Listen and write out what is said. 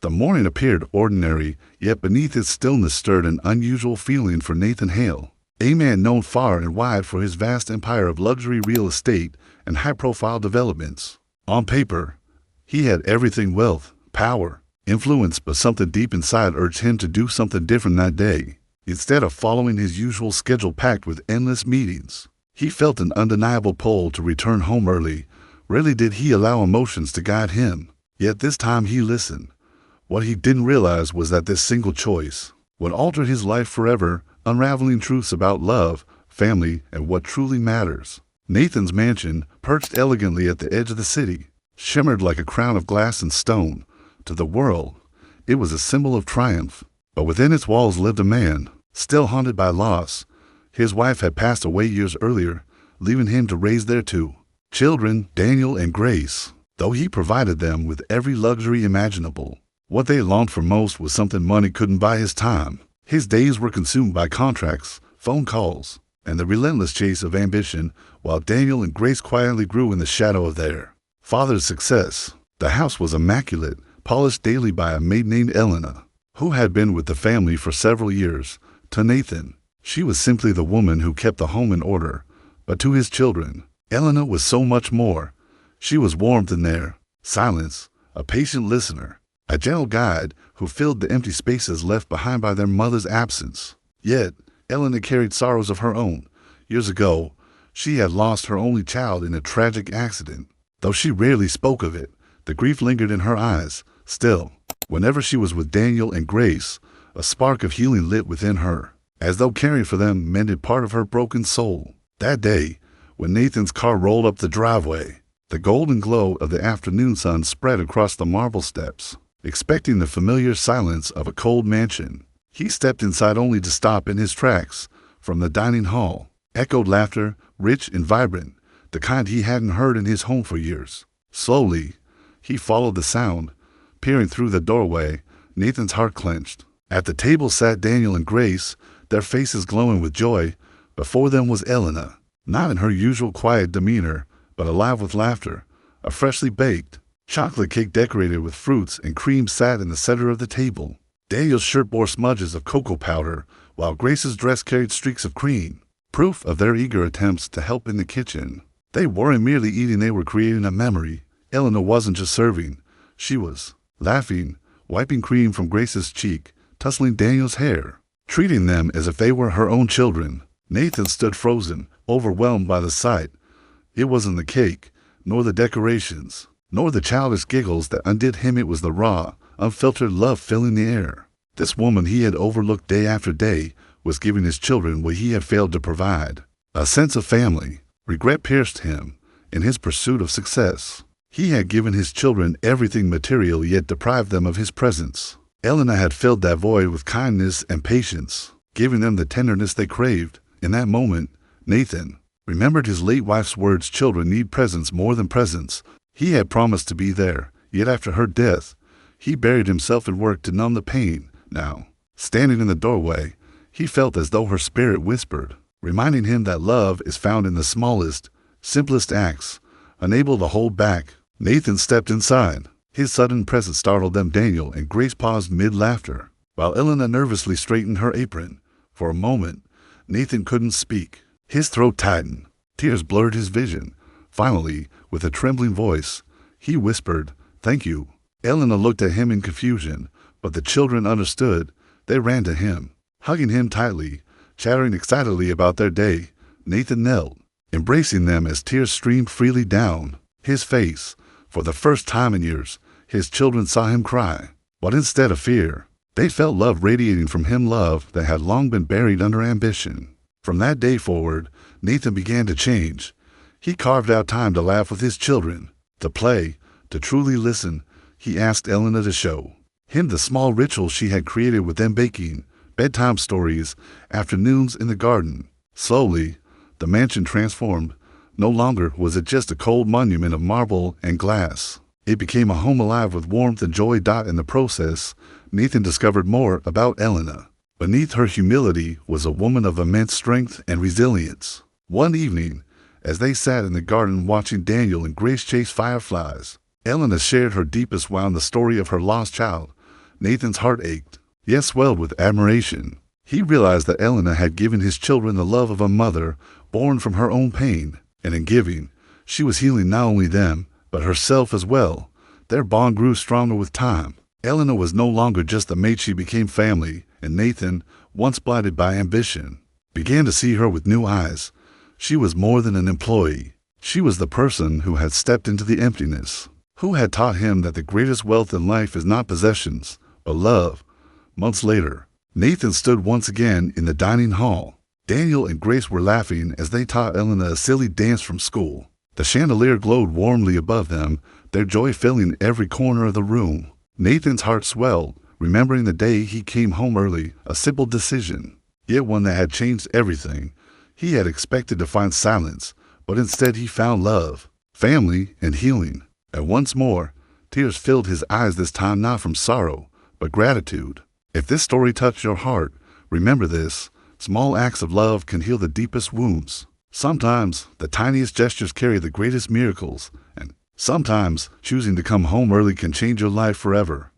The morning appeared ordinary, yet beneath its stillness stirred an unusual feeling for Nathan Hale, a man known far and wide for his vast empire of luxury real estate and high-profile developments. On paper, he had everything: wealth, power, influence, but something deep inside urged him to do something different that day. Instead of following his usual schedule packed with endless meetings, he felt an undeniable pull to return home early. Rarely did he allow emotions to guide him, yet this time he listened. What he didn't realize was that this single choice would alter his life forever, unraveling truths about love, family, and what truly matters. Nathan's mansion, perched elegantly at the edge of the city, shimmered like a crown of glass and stone. To the world, it was a symbol of triumph. But within its walls lived a man, still haunted by loss. His wife had passed away years earlier, leaving him to raise their two children, Daniel and Grace. Though he provided them with every luxury imaginable, what they longed for most was something money couldn't buy: his time. His days were consumed by contracts, phone calls, and the relentless chase of ambition, while Daniel and Grace quietly grew in the shadow of their father's success. The house was immaculate, polished daily by a maid named Elena, who had been with the family for several years. To Nathan, she was simply the woman who kept the home in order. But to his children, Elena was so much more. She was warmth in their silence, a patient listener, a gentle guide who filled the empty spaces left behind by their mother's absence. Yet, Elena carried sorrows of her own. Years ago, she had lost her only child in a tragic accident. Though she rarely spoke of it, the grief lingered in her eyes. Still, whenever she was with Daniel and Grace, a spark of healing lit within her, as though caring for them mended part of her broken soul. That day, when Nathan's car rolled up the driveway, the golden glow of the afternoon sun spread across the marble steps. Expecting the familiar silence of a cold mansion, he stepped inside only to stop in his tracks. From the dining hall echoed laughter, rich and vibrant, the kind he hadn't heard in his home for years. Slowly, he followed the sound. Peering through the doorway, Nathan's heart clenched. At the table sat Daniel and Grace, their faces glowing with joy. Before them was Elena, not in her usual quiet demeanor, but alive with laughter. A freshly baked chocolate cake decorated with fruits and cream sat in the center of the table. Daniel's shirt bore smudges of cocoa powder, while Grace's dress carried streaks of cream, proof of their eager attempts to help in the kitchen. They weren't merely eating, they were creating a memory. Elena wasn't just serving, she was laughing, wiping cream from Grace's cheek, tussling Daniel's hair, treating them as if they were her own children. Nathan stood frozen, overwhelmed by the sight. It wasn't the cake, nor the decorations, nor the childish giggles that undid him. It was the raw, unfiltered love filling the air. This woman he had overlooked day after day was giving his children what he had failed to provide. A sense of family. Regret pierced him in his pursuit of success. He had given his children everything material, yet deprived them of his presence. Elena had filled that void with kindness and patience, giving them the tenderness they craved. In that moment, Nathan remembered his late wife's words: children need presence more than presence. He had promised to be there, yet after her death, he buried himself in work to numb the pain. Now, standing in the doorway, he felt as though her spirit whispered, reminding him that love is found in the smallest, simplest acts. Unable to hold back, Nathan stepped inside. His sudden presence startled them. Daniel and Grace paused mid-laughter, while Elena nervously straightened her apron. For a moment, Nathan couldn't speak. His throat tightened. Tears blurred his vision. Finally, with a trembling voice, he whispered, "Thank you." Elena looked at him in confusion, but the children understood. They ran to him, hugging him tightly, chattering excitedly about their day. Nathan knelt, embracing them as tears streamed freely down his face. For the first time in years, his children saw him cry, but instead of fear, they felt love radiating from him, love that had long been buried under ambition. From that day forward, Nathan began to change. He carved out time to laugh with his children, to play, to truly listen. He asked Elena to show him the small rituals she had created with them: baking, bedtime stories, afternoons in the garden. Slowly, the mansion transformed. No longer was it just a cold monument of marble and glass. It became a home alive with warmth and joy. In the process, Nathan discovered more about Elena. Beneath her humility was a woman of immense strength and resilience. One evening, as they sat in the garden watching Daniel and Grace chase fireflies, Elena shared her deepest wound, the story of her lost child, Nathan's heart ached, yet swelled with admiration. He realized that Elena had given his children the love of a mother born from her own pain, and in giving, she was healing not only them, but herself as well. Their bond grew stronger with time. Elena was no longer just the mate, she became family, and Nathan, once blinded by ambition, began to see her with new eyes. She was more than an employee. She was the person who had stepped into the emptiness, who had taught him that the greatest wealth in life is not possessions, but love. Months later, Nathan stood once again in the dining hall. Daniel and Grace were laughing as they taught Elena a silly dance from school. The chandelier glowed warmly above them, their joy filling every corner of the room. Nathan's heart swelled, remembering the day he came home early, a simple decision, yet one that had changed everything. He had expected to find silence, but instead he found love, family, and healing. And once more, tears filled his eyes, this time not from sorrow, but gratitude. If this story touched your heart, remember this: small acts of love can heal the deepest wounds. Sometimes the tiniest gestures carry the greatest miracles, and sometimes choosing to come home early can change your life forever.